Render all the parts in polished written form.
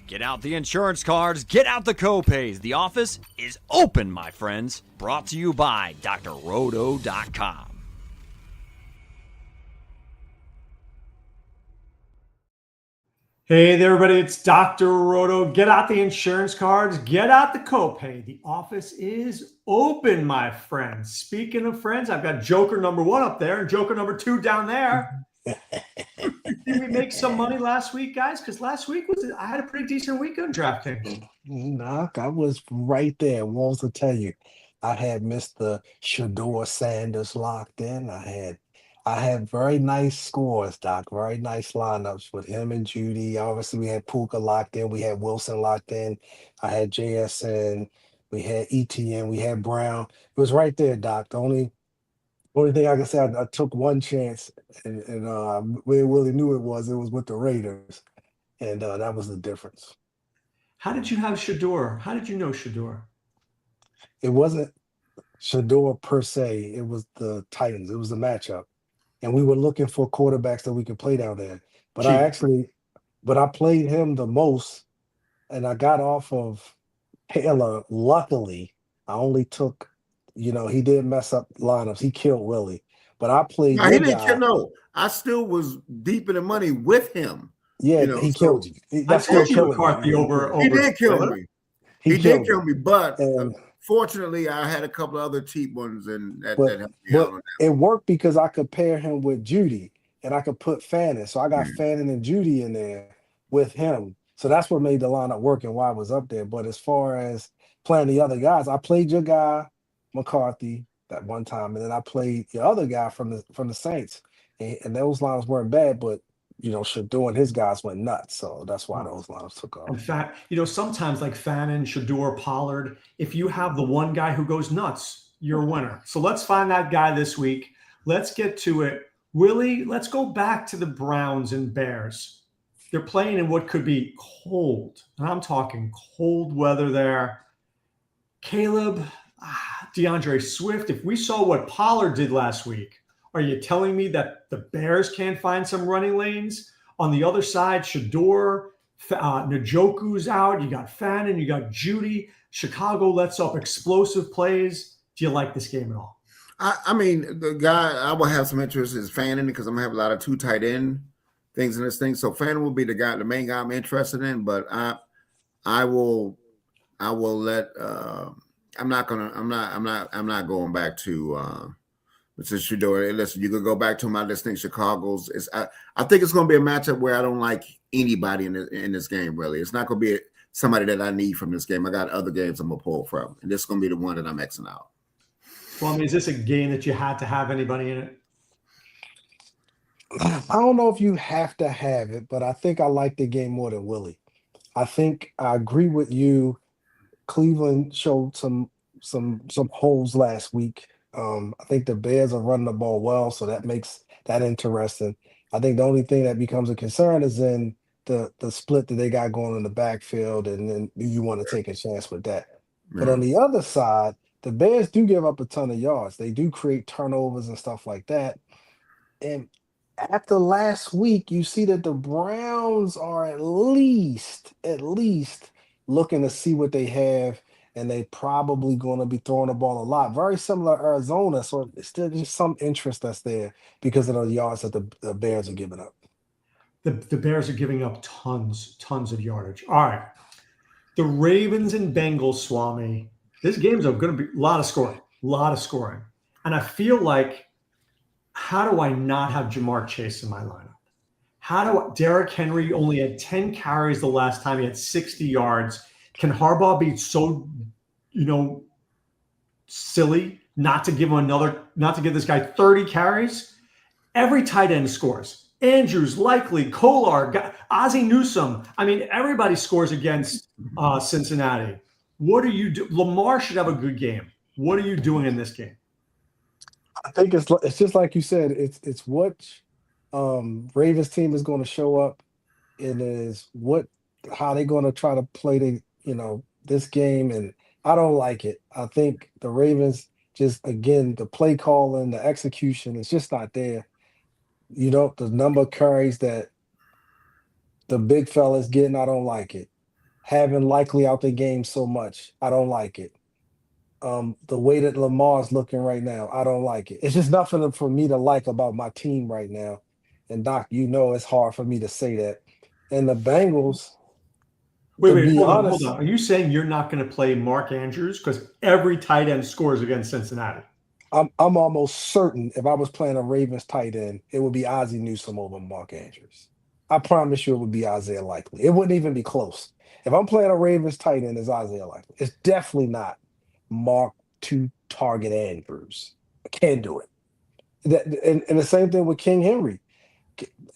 Get out the insurance cards, get out the copays. The office is open, my friends. Brought to you by drroto.com. Hey there, everybody. It's Dr. Roto. Get out the insurance cards, get out the copay. The office is open, my friends. Speaking of friends, I've got Joker number 1 up there and Joker number 2 down there. Did we make some money last week, guys? Because last week I had a pretty decent week on DraftKings. Knock, I was right there. Walls will tell you. I had Mr. Shador Sanders locked in. I had very nice scores, Doc. Very nice lineups with him and Judy. Obviously, we had Puka locked in. We had Wilson locked in. I had JSN. We had ETN. We had Brown. It was right there, Doc. The only thing I can say, I took one chance, and we really knew it was with the Raiders, and that was the difference. How did you have Shador? How did you know Shador? It wasn't Shador per se. It was the Titans. It was the matchup. And we were looking for quarterbacks that we could play down there. But I played him the most, and I got off of Taylor. Luckily, I only took, he did mess up lineups. He killed Willie. But I played. No, he didn't kill. No, I still was deep in the money with him. Yeah, he killed you. I told you McCarthy over. He did kill me. He did kill me, but fortunately, I had a couple of other cheap ones, and that helped me out on that. It worked because I could pair him with Judy, and I could put Fannin. So I got Fannin and Judy in there with him. So that's what made the lineup work and why I was up there. But as far as playing the other guys, I played your guy McCarthy that one time, and then I played the other guy from the Saints, and those lines weren't bad, but Shador and his guys went nuts, so that's why those lineups took off. In fact, sometimes like Fannin, Shador, Pollard, if you have the one guy who goes nuts, you're a winner. So let's find that guy this week. Let's get to it. Willie, let's go back to the Browns and Bears. They're playing in what could be cold, and I'm talking cold weather there. Caleb, DeAndre Swift, if we saw what Pollard did last week, are you telling me that the Bears can't find some running lanes? On the other side, Shador, Njoku's out. You got Fannin, you got Judy. Chicago lets up explosive plays. Do you like this game at all? I mean, the guy I will have some interest is Fannin because I'm gonna have a lot of 2 tight end things in this thing. So Fannin will be the main guy I'm interested in. But I will let. I'm not going back to. Mr. Shador, listen, you can go back to him. I just think Chicago's is. I think it's going to be a matchup where I don't like anybody in this game. Really, it's not going to be somebody that I need from this game. I got other games I'm gonna pull from, and this is going to be the one that I'm Xing out. Well, I mean, is this a game that you had to have anybody in it? I don't know if you have to have it, but I think I like the game more than Willie. I think I agree with you. Cleveland showed some holes last week. I think the Bears are running the ball well, so that makes that interesting. I think the only thing that becomes a concern is in the split that they got going in the backfield, and then you want to take a chance with that. But on the other side, the Bears do give up a ton of yards. They do create turnovers and stuff like that. And after last week, you see that the Browns are at least looking to see what they have, and they probably going to be throwing the ball a lot. Very similar to Arizona, so it's still just some interest that's there because of the yards that the Bears are giving up. The Bears are giving up tons of yardage. All right. The Ravens and Bengals, Swame. This game's going to be a lot of scoring. And I feel like, how do I not have Jamar Chase in my lineup? Derrick Henry only had 10 carries the last time. He had 60 yards. Can Harbaugh be so, silly not to give this guy 30 carries? Every tight end scores. Andrews, Likely, Kolar, Ozzie Newsome. I mean, everybody scores against Cincinnati. What do you do? Lamar should have a good game. What are you doing in this game? I think it's just like you said. It's what Ravens team is going to show up. It is how they're going to try to play this game, and I don't like it. I think the Ravens the play calling, the execution is just not there. The number of carries that the big fella's getting, I don't like it. having Likely out the game so much. I don't like it. The way that Lamar's looking right now, I don't like it. It's just nothing for me to like about my team right now. And Doc, it's hard for me to say that. And the Bengals, to Wait, be hold honest, on. Are you saying you're not going to play Mark Andrews because every tight end scores against Cincinnati? I'm almost certain if I was playing a Ravens tight end, it would be Ozzie Newsome over Mark Andrews. I promise you it would be Isaiah Likely. It wouldn't even be close. If I'm playing a Ravens tight end, it's Isaiah Likely. It's definitely not Mark to target Andrews. I can't do it. And the same thing with King Henry.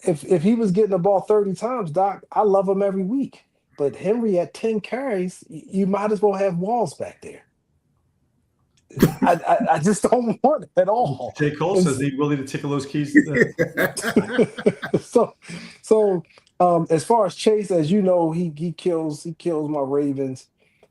If he was getting the ball 30 times, Doc, I love him every week. But Henry at 10 carries, you might as well have Walls back there. I just don't want it at all. J. Cole says he's willing to tickle those keys. So as far as Chase, as you know, he kills my Ravens.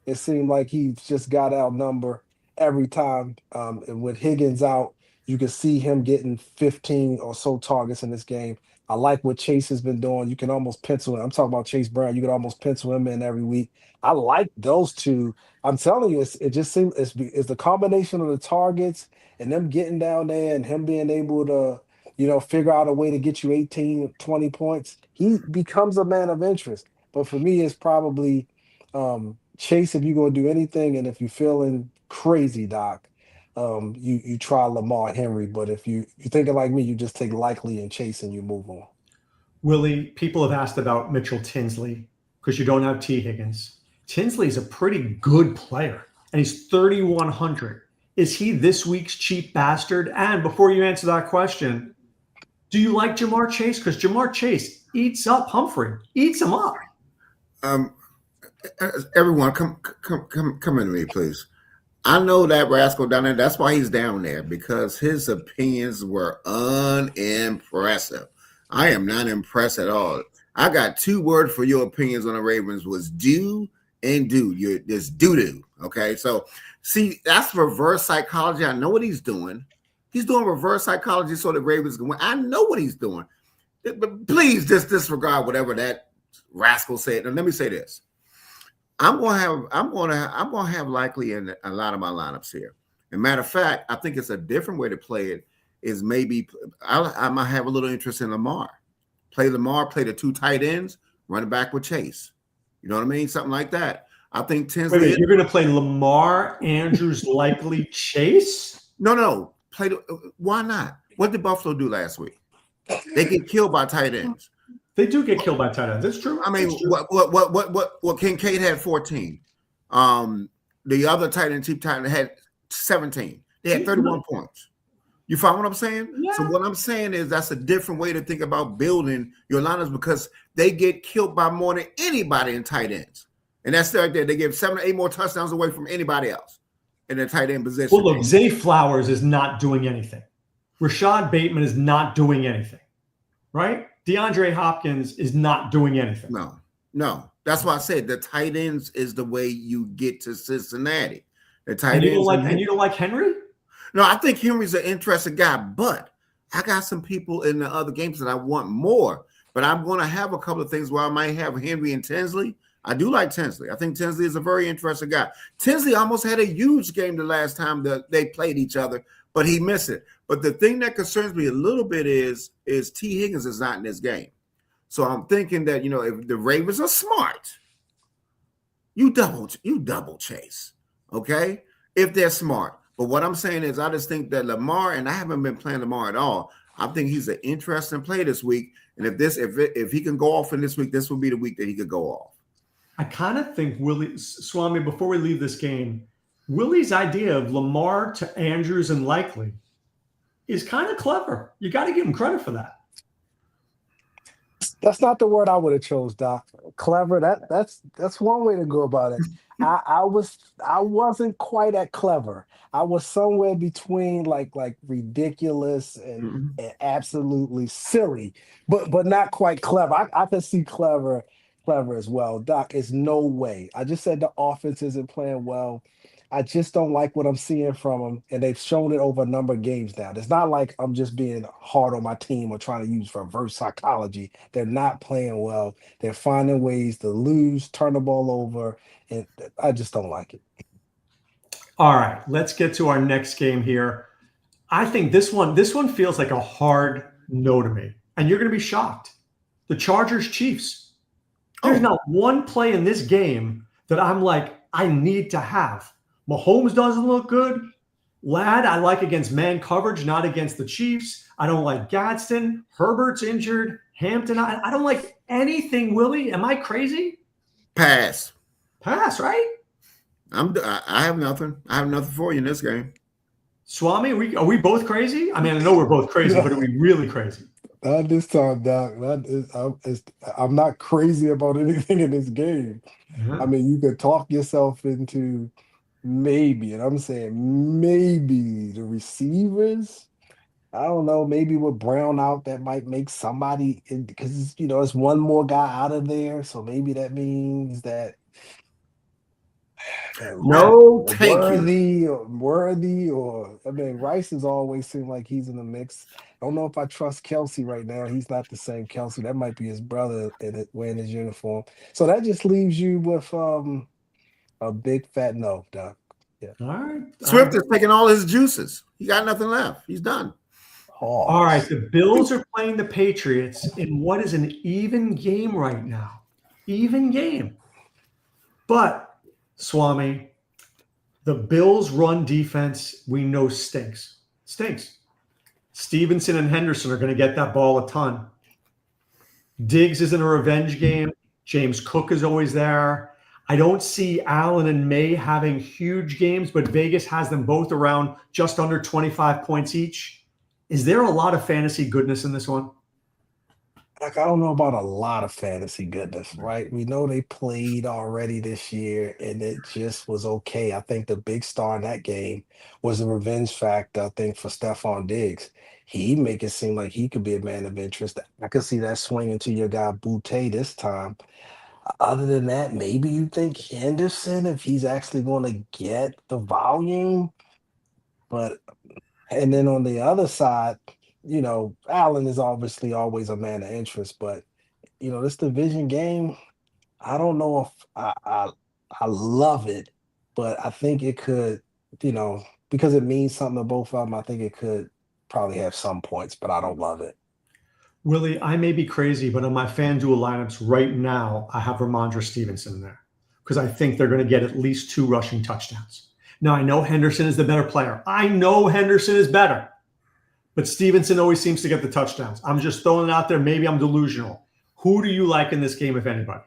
It seemed like he just got outnumbered every time. And with Higgins out, you can see him getting 15 or so targets in this game. I like what Chase has been doing. You can almost pencil him. I'm talking about Chase Brown. You can almost pencil him in every week. I like those two. I'm telling you, it just seems it's the combination of the targets and them getting down there and him being able to, figure out a way to get you 18, 20 points. He becomes a man of interest. But for me, it's probably Chase if you're going to do anything. And if you're feeling crazy, Doc, you try Lamar Henry. But if you're thinking like me, you just take Likely and Chase and you move on. Willie, people have asked about Mitchell Tinsley because you don't have T. Higgins. Tinsley's a pretty good player, and he's 3,100. Is he this week's cheap bastard? And before you answer that question, do you like Jamar Chase? Because Jamar Chase eats up Humphrey, eats him up. Everyone, come in me, please. I know that rascal down there. That's why he's down there, because his opinions were unimpressive. I am not impressed at all. I got 2 words for your opinions on the Ravens was do and do. You're this doo-doo. Okay. So see, that's reverse psychology. I know what he's doing. He's doing reverse psychology so the Ravens can win. I know what he's doing. But please just disregard whatever that rascal said. And let me say this. I'm gonna have Likely in a lot of my lineups here. As a matter of fact, I think it's a different way to play it. Is maybe I might have a little interest in Lamar. Play Lamar, play the 2 tight ends, run it back with Chase. You know what I mean? Something like that. I think Tinsley. Wait, you're going to play Lamar, Andrews, Likely, Chase? No. Why not? What did Buffalo do last week? They get killed by tight ends. They do get killed by tight ends. That's true. I mean, what Kincaid had 14. The other tight end, cheap tight end, had 17. They had 31 points. You follow what I'm saying? Yeah. So what I'm saying is that's a different way to think about building your lineups, because they get killed by more than anybody in tight ends. And that's right there. They give 7 or 8 more touchdowns away from anybody else in their tight end position. Well, look, Zay Flowers is not doing anything. Rashad Bateman is not doing anything, right? DeAndre Hopkins is not doing anything. No. That's why I said the tight ends is the way you get to Cincinnati. The tight and you ends. And you don't like Henry? No, I think Henry's an interesting guy, but I got some people in the other games that I want more. But I'm going to have a couple of things where I might have Henry and Tinsley. I do like Tinsley. I think Tinsley is a very interesting guy. Tinsley almost had a huge game the last time that they played each other, but he missed it. But the thing that concerns me a little bit is T. Higgins is not in this game. So I'm thinking that, if the Ravens are smart, you double chase, okay? If they're smart. But what I'm saying is I just think that Lamar, and I haven't been playing Lamar at all, I think he's an interesting play this week. And if he can go off in this week, this will be the week that he could go off. I kind of think Swame, before we leave this game, Willie's idea of Lamar to Andrews and Likely is kind of clever. You got to give him credit for that. That's not the word I would have chose, Doc. Clever. That's one way to go about it. I wasn't quite at clever. I was somewhere between like ridiculous and absolutely silly, but not quite clever. I can see clever as well. Doc, it's no way. I just said the offense isn't playing well. I just don't like what I'm seeing from them, and they've shown it over a number of games now. It's not like I'm just being hard on my team or trying to use reverse psychology. They're not playing well. They're finding ways to lose, turn the ball over, and I just don't like it. All right, let's get to our next game here. I think this one feels like a hard no to me, and you're going to be shocked. The Chargers Chiefs. There's not one play in this game that I'm like, I need to have. Mahomes doesn't look good. Ladd, I like against man coverage, not against the Chiefs. I don't like Gadsden. Herbert's injured. Hampton, I don't like anything, Willie. Am I crazy? Pass, right? I have nothing. I have nothing for you in this game. Swami, are we both crazy? I mean, I know we're both crazy, but are we really crazy? Not this time, Doc. I'm not crazy about anything in this game. Uh-huh. I mean, you could talk yourself into maybe, and I'm saying maybe the receivers. I don't know, maybe with Brown out, that might make somebody, because it's one more guy out of there, so maybe that means that No, thank you. Worthy, or I mean, Rice has always seemed like he's in the mix. I don't know if I trust Kelsey right now. He's not the same Kelsey. That might be his brother wearing his uniform. So that just leaves you with a big fat no, Doc. Yeah. All right. Swift is taking all his juices. He got nothing left. He's done. All right. The Bills are playing the Patriots in what is an even game right now. Even game. But, Swami, the Bills' run defense, we know stinks. Stevenson and Henderson are going to get that ball a ton. Diggs is in a revenge game. James Cook is always there. I don't see Allen and May having huge games, but Vegas has them both around just under 25 points each. Is there a lot of fantasy goodness in this one? Like, I don't know about a lot of fantasy goodness, right? We know they played already this year, and it just was okay. I think the big star in that game was the revenge factor, I think, for Stephon Diggs. He make it seem like he could be a man of interest. I could see that swinging to your guy Boutte this time. Other than that, maybe you think Henderson, if he's actually going to get the volume. And then on the other side, Allen is obviously always a man of interest, but this division game, I don't know if I love it, but I think it could, because it means something to both of them, I think it could probably have some points, but I don't love it. Willie, I may be crazy, but on my FanDuel lineups right now, I have Ramondre Stevenson there because I think they're going to get at least 2 rushing touchdowns. Now, I know Henderson is the better player. I know Henderson is better, but Stevenson always seems to get the touchdowns. I'm just throwing it out there. Maybe I'm delusional. Who do you like in this game, if anybody?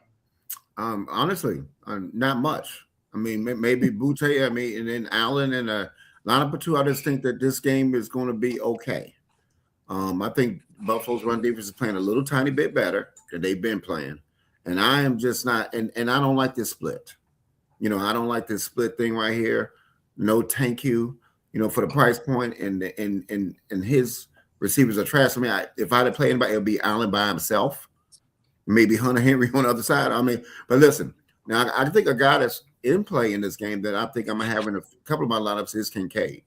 Honestly, not much. I mean, maybe Boutte, and then Allen and a lineup or 2. I just think that this game is going to be okay. I think Buffalo's run defense is playing a little tiny bit better than they've been playing. And I am just not, and I don't like this split. I don't like this split thing right here. No thank you, for the price point, and his receivers are trash. I mean, if I had to play anybody, it would be Allen by himself. Maybe Hunter Henry on the other side. I mean, but listen, now I think a guy that's in play in this game that I think I'm having a couple of my lineups is Kincaid.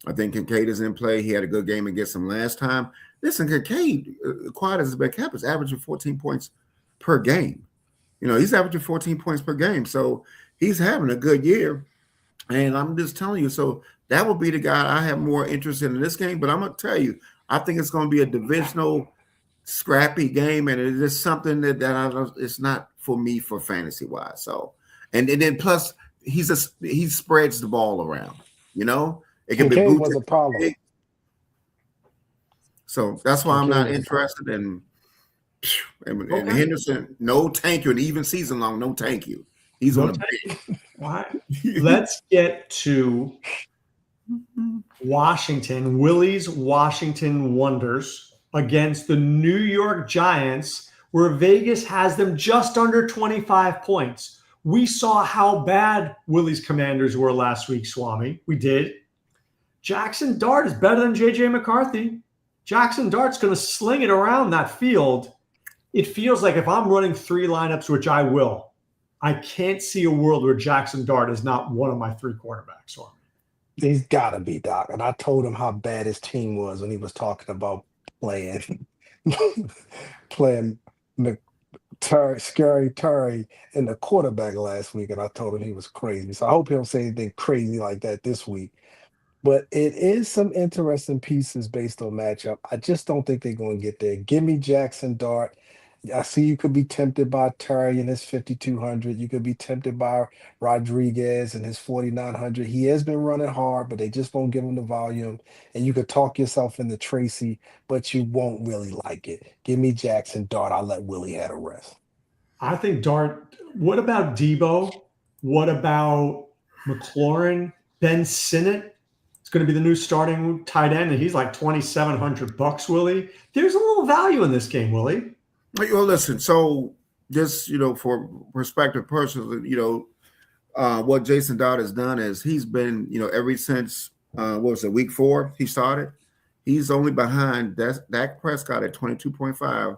I think Kincaid is in play. He had a good game against him last time. Listen, Kincaid, quiet as his back cap, is averaging 14 points per game. He's averaging 14 points per game. So he's having a good year. And I'm just telling you, so that would be the guy I have more interest in this game. But I'm going to tell you, I think it's going to be a divisional, scrappy game. And it is something that it's not for me for fantasy-wise. So, and then plus, he spreads the ball around, It can be was a problem. So that's why I'm not interested in Henderson. No thank you. And even season long, no thank you. He's on a big. All right. Let's get to Washington. Willie's Washington Wonders against the New York Giants, where Vegas has them just under 25 points. We saw how bad Willie's Commanders were last week, Swami. We did. Jackson Dart is better than J.J. McCarthy. Jackson Dart's going to sling it around that field. It feels like if I'm running 3 lineups, which I will, I can't see a world where Jackson Dart is not one of my 3 quarterbacks. So He's got to be, Doc. And I told him how bad his team was when he was talking about playing playing Scary Terry in the quarterback last week, and I told him he was crazy. So I hope he don't say anything crazy like that this week. But it is some interesting pieces based on matchup. I just don't think they're going to get there. Give me Jackson Dart. I see you could be tempted by Terry and his 5,200. You could be tempted by Rodriguez and his 4,900. He has been running hard, but they just won't give him the volume. And you could talk yourself into Tracy, but you won't really like it. Give me Jackson Dart. I'll let Willie have a rest. I think Dart. What about Debo? What about McLaurin? Ben Sinnott? It's going to be the new starting tight end, and he's like $2,700, Willie. There's a little value in this game, Willie. Well, listen, so just, for perspective personally, what Jason Dart has done is he's been, ever since, week 4 he started, he's only behind Dak Prescott at 22.5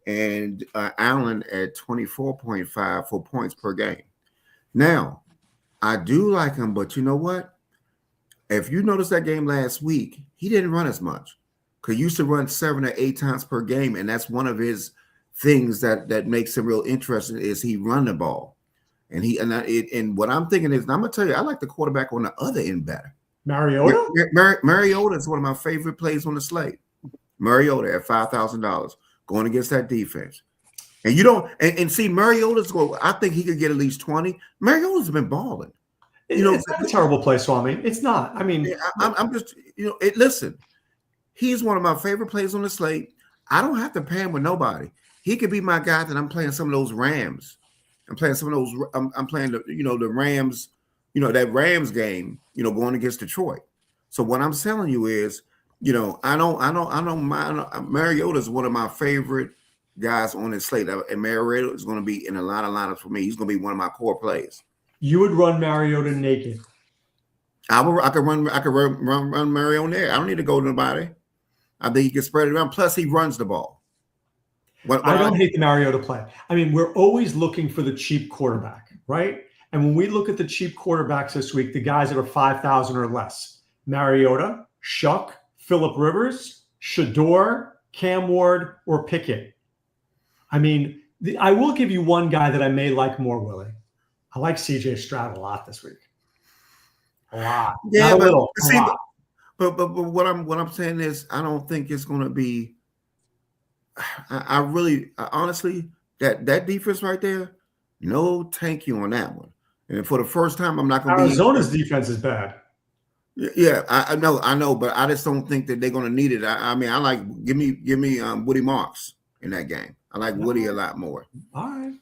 and Allen at 24.5 for points per game. Now, I do like him, but you know what? If you notice that game last week, he didn't run as much. Because he used to run 7 or 8 times per game, and that's one of his things that makes him real interesting is he run the ball. And what I'm thinking is, I'm going to tell you, I like the quarterback on the other end better. Mariota? Mariota is one of my favorite plays on the slate. Mariota at $5,000 going against that defense. And you don't and see Mariota's go. I think he could get at least 20. Mariota's been balling. It's not a terrible play, Swami. It's not. I mean, I'm just listen. He's one of my favorite plays on the slate. I don't have to pay him with nobody. He could be my guy that I'm playing some of those Rams. I'm playing the Rams. That Rams game. Going against Detroit. So what I'm telling you is, I don't mind. Mariota is one of my favorite guys on this slate, and Mariota is going to be in a lot of lineups for me. He's going to be one of my core plays. You would run Mariota naked. I could run Mariota there. I don't need to go to nobody. I think he can spread it around. Plus, he runs the ball. I don't hate the Mariota play. I mean, we're always looking for the cheap quarterback, right? And when we look at the cheap quarterbacks this week, the guys that are 5,000 or less, Mariota, Shuck, Phillip Rivers, Shador, Cam Ward, or Pickett. I mean, I will give you one guy that I may like more, Willie. I like CJ Stroud a lot this week. A lot. Yeah, not a but little, see, a lot. But what I'm saying is, I don't think it's going to be. I honestly, that defense right there, no thank you on that one. And for the first time, I'm not going to be. Arizona's defense is bad. Yeah, I know, but I just don't think that they're going to need it. I mean, I like give me Woody Marks in that game. I like Woody a lot more. All right,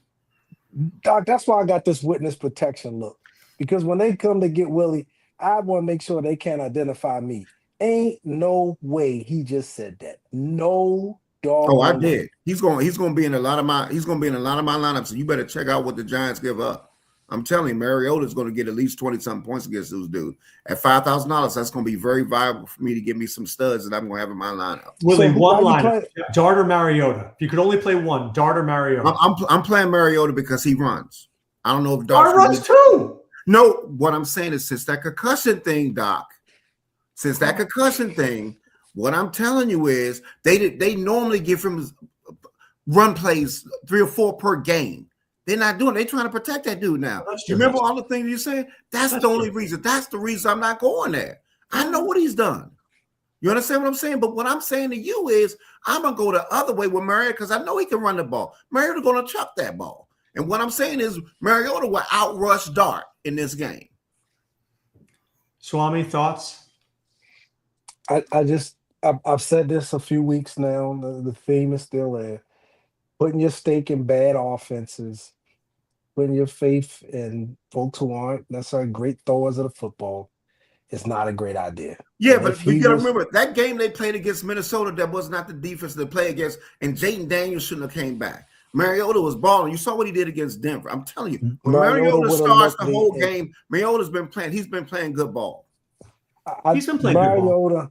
Doc, that's why I got this witness protection look. Because when they come to get Willie, I want to make sure they can't identify me. Ain't no way he just said that. No dog. Oh, I did. He's going to be in a lot of my lineups. So you better check out what the Giants give up. I'm telling you, Mariota's going to get at least 20-something points against those dudes. At $5,000, that's going to be very viable for me to give me some studs that I'm going to have in my lineup. Willie, one lineup, Dart or Mariota. If you could only play one, Dart or Mariota. I'm playing Mariota because he runs. I don't know if Dart runs too. No, what I'm saying is since that concussion thing, what I'm telling you is they normally give him run plays 3 or 4 per game. They're not doing it. They're trying to protect that dude now. You remember all the things you said? That's the only reason. That's the reason I'm not going there. I know what he's done. You understand what I'm saying? But what I'm saying to you is I'm going to go the other way with Mariota because I know he can run the ball. Mariota's going to chuck that ball. And what I'm saying is Mariota will outrush Dart in this game. Swami, thoughts? I've said this a few weeks now. The theme is still there. Putting your stake in bad offenses, putting your faith in folks who aren't necessarily great throwers of the football is not a great idea. Yeah, but you got to remember that game they played against Minnesota, that was not the defense they played against, and Jaden Daniels shouldn't have came back. Mariota was balling. You saw what he did against Denver. I'm telling you, when Mariota starts the whole game, Mariota's been playing. He's been playing good ball. He's been playing good ball.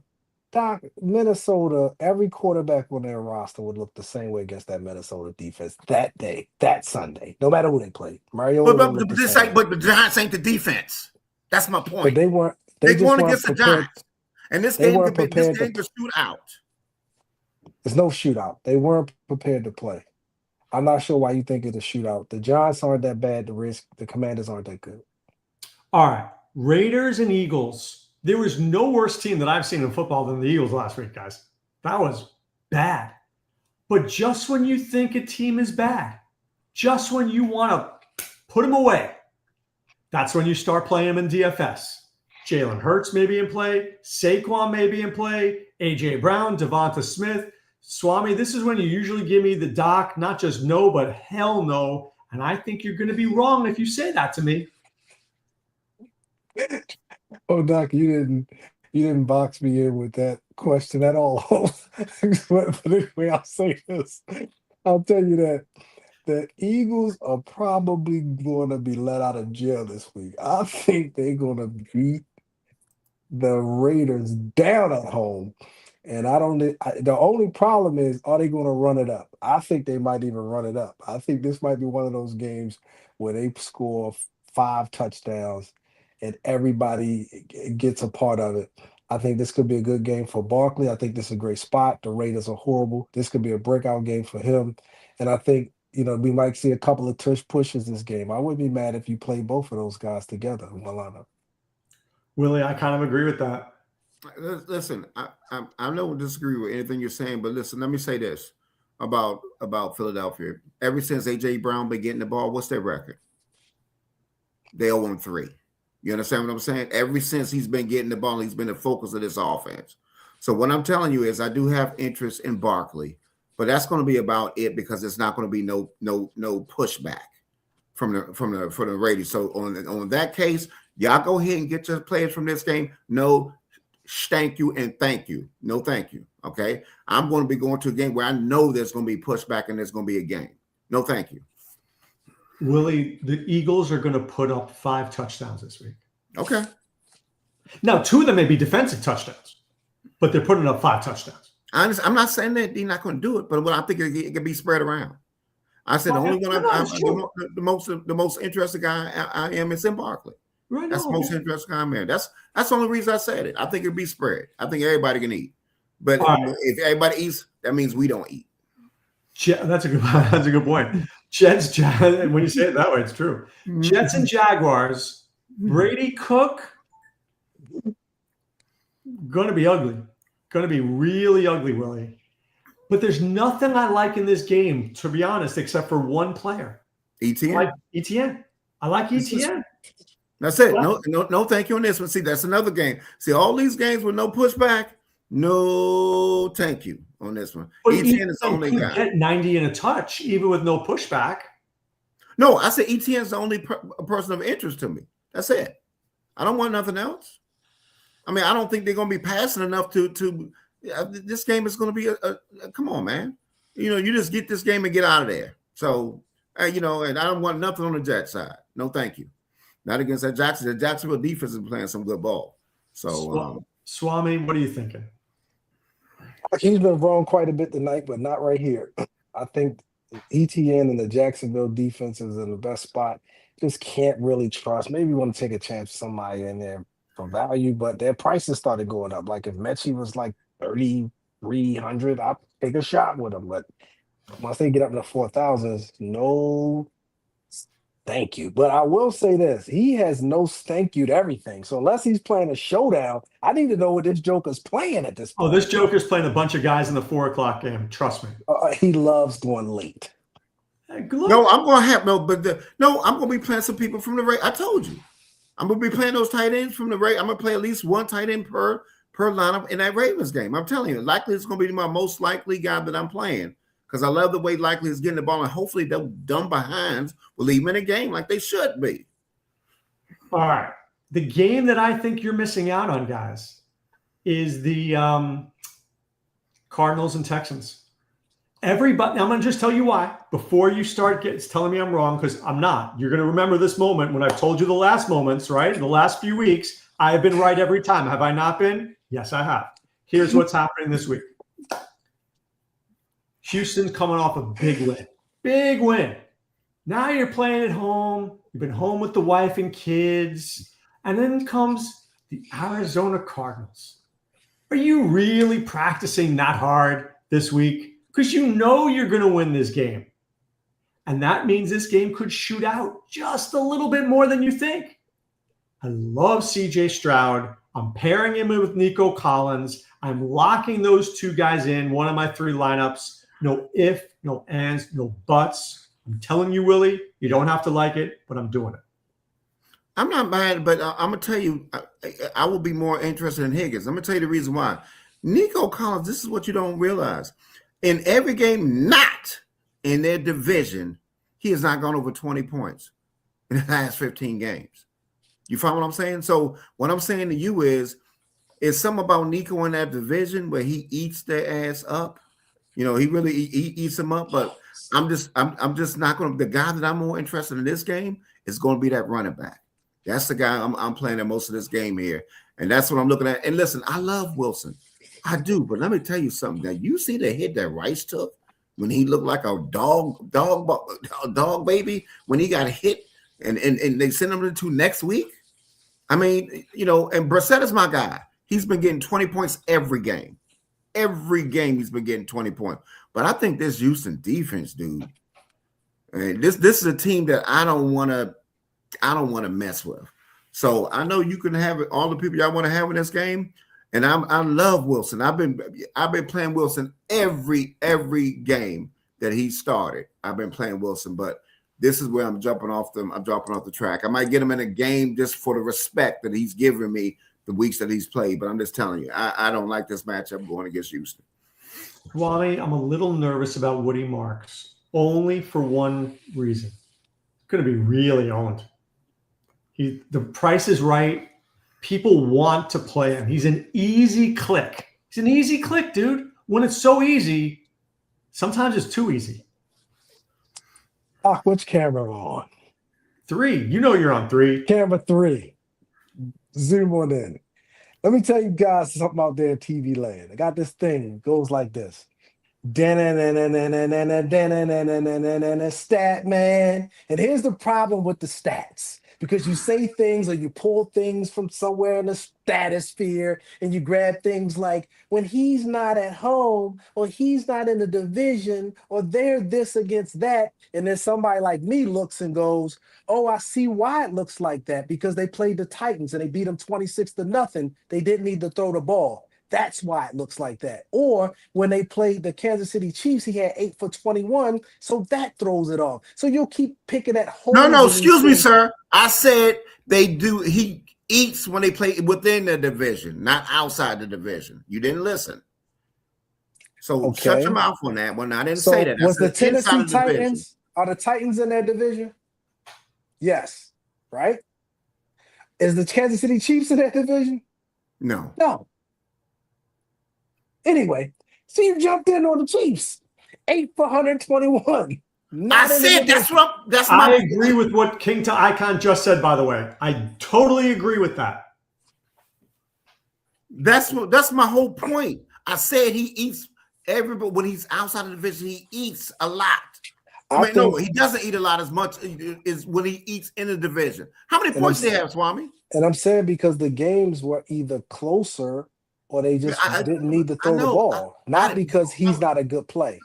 Doc, Minnesota, every quarterback on their roster would look the same way against that Minnesota defense that day, that Sunday, no matter who they played. Mariota would look the same way. But the Giants ain't the defense. That's my point. But they weren't. They just won weren't against prepared. the Giants, and this game could shoot out. There's no shootout. They weren't prepared to play. I'm not sure why you think it's a shootout. The Giants aren't that bad to risk. The Commanders aren't that good. All right. Raiders and Eagles. There was no worse team that I've seen in football than the Eagles last week, guys. That was bad. But just when you think a team is bad, just when you want to put them away, that's when you start playing them in DFS. Jalen Hurts may be in play. Saquon may be in play. A.J. Brown, Devonta Smith. Swame, this is when you usually give me the doc, not just no, but hell no. And I think you're going to be wrong if you say that to me. Oh, Doc, you didn't box me in with that question at all. But anyway, I'll say this. I'll tell you that the Eagles are probably going to be let out of jail this week. I think they're going to beat the Raiders down at home. And the only problem is, are they going to run it up? I think they might even run it up. I think this might be one of those games where they score 5 touchdowns and everybody gets a part of it. I think this could be a good game for Barkley. I think this is a great spot. The Raiders are horrible. This could be a breakout game for him. And I think, we might see a couple of tush pushes this game. I wouldn't be mad if you play both of those guys together in one lineup. Willie, I kind of agree with that. Listen, I don't disagree with anything you're saying, but listen, let me say this about Philadelphia. Ever since A.J. Brown been getting the ball, what's their record? They 0-3. You understand what I'm saying? Ever since he's been getting the ball, he's been the focus of this offense. So what I'm telling you is I do have interest in Barkley, but that's going to be about it because it's not going to be no pushback from the Raiders. So on that case, y'all go ahead and get your players from this game. No, thank you and thank you. No, thank you. Okay, I'm going to be going to a game where I know there's going to be pushback and there's going to be a game. No, thank you. Willie, the Eagles are going to put up 5 touchdowns this week. Okay. Now, 2 of them may be defensive touchdowns, but they're putting up 5 touchdowns. I'm not saying that they're not going to do it, but I think it can be spread around. I said the only one the most interested guy I am is in Barkley. Right. That's the most interesting guy I'm in. That's the only reason I said it. I think it'd be spread. I think everybody can eat, but if everybody eats, that means we don't eat. That's a good point. Jets, when you say it that way, it's true. Jets and Jaguars, Brady Cook, going to be ugly. Going to be really ugly, Willie. But there's nothing I like in this game, to be honest, except for one player. ETN? I like ETN. That's it. No, thank you on this one. See, that's another game. See, all these games with no pushback, no thank you on this one. But ETN is the only guy. Get 90 and a touch, even with no pushback. No, I said ETN is the only person of interest to me. That's it. I don't want nothing else. I mean, I don't think they're going to be passing enough to this game is going to be a come on, man. You just get this game and get out of there. So, and I don't want nothing on the Jets side. No, thank you. Not against that Jacksonville. The Jacksonville defense is playing some good ball. So, Swame, what are you thinking? He's been wrong quite a bit tonight, but not right here. I think ETN and the Jacksonville defense is in the best spot. Just can't really trust. Maybe you want to take a chance with somebody in there for value, but their prices started going up. Like if Mechie was like 3,300, I'd take a shot with him. But once they get up to the 4,000s, no thank you. But I will say this, he has no thank you to everything. So unless he's playing a showdown, I need to know what this Joker's playing at this point. Oh, this Joker's playing a bunch of guys in the 4:00 game. Trust me. He loves going late. No, I'm going to have I'm going to be playing some people from the Ravens. I told you. I'm going to be playing those tight ends from the Ravens. I'm going to play at least one tight end per lineup in that Ravens game. I'm telling you, likely it's going to be my most likely guy that I'm playing because I love the way likely is getting the ball, and hopefully they'll dumb behinds will leave him in a game like they should be. All right. The game that I think you're missing out on, guys, is the Cardinals and Texans. Everybody, I'm going to just tell you why. Before you start telling me I'm wrong, because I'm not. You're going to remember this moment when I've told you the last moments, right? The last few weeks, I have been right every time. Have I not been? Yes, I have. Here's what's happening this week. Houston's coming off a big win. Big win. Now you're playing at home. You've been home with the wife and kids. And then comes the Arizona Cardinals. Are you really practicing that hard this week? Because you know you're going to win this game. And that means this game could shoot out just a little bit more than you think. I love CJ Stroud. I'm pairing him with Nico Collins. I'm locking those two guys in, one of my 3 lineups. No if, no ands, no buts. I'm telling you, Willie, you don't have to like it, but I'm doing it. I'm not mad, but I'm going to tell you, I will be more interested in Higgins. I'm going to tell you the reason why. Nico Collins, this is what you don't realize. In every game not in their division, he has not gone over 20 points in the last 15 games. You follow what I'm saying? So what I'm saying to you is something about Nico in that division where he eats their ass up. You know, he really eats them up. But I'm just not going to. The guy that I'm more interested in this game is going to be that running back. That's the guy I'm playing in most of this game here, and that's what I'm looking at. And listen, I love Wilson, I do. But let me tell you something. Now you see the hit that Rice took when he looked like a dog baby when he got hit, and they sent him to next week. I mean, you know, and Brissett is my guy. He's been getting 20 points every game. Every game he's been getting 20 points. But I think this Houston defense, dude, this is a team that I don't want to mess with. So I know you can have all the people y'all want to have in this game, and I love Wilson. I've been playing Wilson every game that he started. I've been playing Wilson, but this is where I'm dropping off the track. I might get him in a game just for the respect that he's given me the weeks that he's played, but I'm just telling you, I don't like this matchup going against Houston. Wally, I'm a little nervous about Woody Marks, only for one reason. It's going to be really owned. The price is right. People want to play him. He's an easy click. He's an easy click, dude. When it's so easy, sometimes it's too easy. Which camera on? 3. You know you're on 3. Camera 3. Zoom on in. Let me tell you guys something out there in TV land. I got this thing. It goes like this. Stat man. And here's the problem with the stats. Because you say things or you pull things from somewhere in the stratosphere and you grab things like when he's not at home or he's not in the division or they're this against that. And then somebody like me looks and goes, oh, I see why it looks like that because they played the Titans and they beat them 26-0. They didn't need to throw the ball. That's why it looks like that. Or when they played the Kansas City Chiefs, he had 8 for 21, so that throws it off. So you'll keep picking at home. No, excuse me, sir. I said they do. He eats when they play within the division, not outside the division. You didn't listen. So shut your mouth on that one. I didn't say that. Was the Tennessee Titans, are the Titans in their division? Yes, right? Is the Kansas City Chiefs in that division? No. Anyway, so you jumped in on the Chiefs. 8 for 121. I said that's my I agree with what King to Icon just said, by the way. I totally agree with that. That's my whole point. I said he eats everybody when he's outside of the division, he eats a lot. No, he doesn't eat a lot as much as when he eats in the division. How many points do they have, Swami? And I'm saying because the games were either closer or they just didn't need to throw the ball. Not because he's not a good play.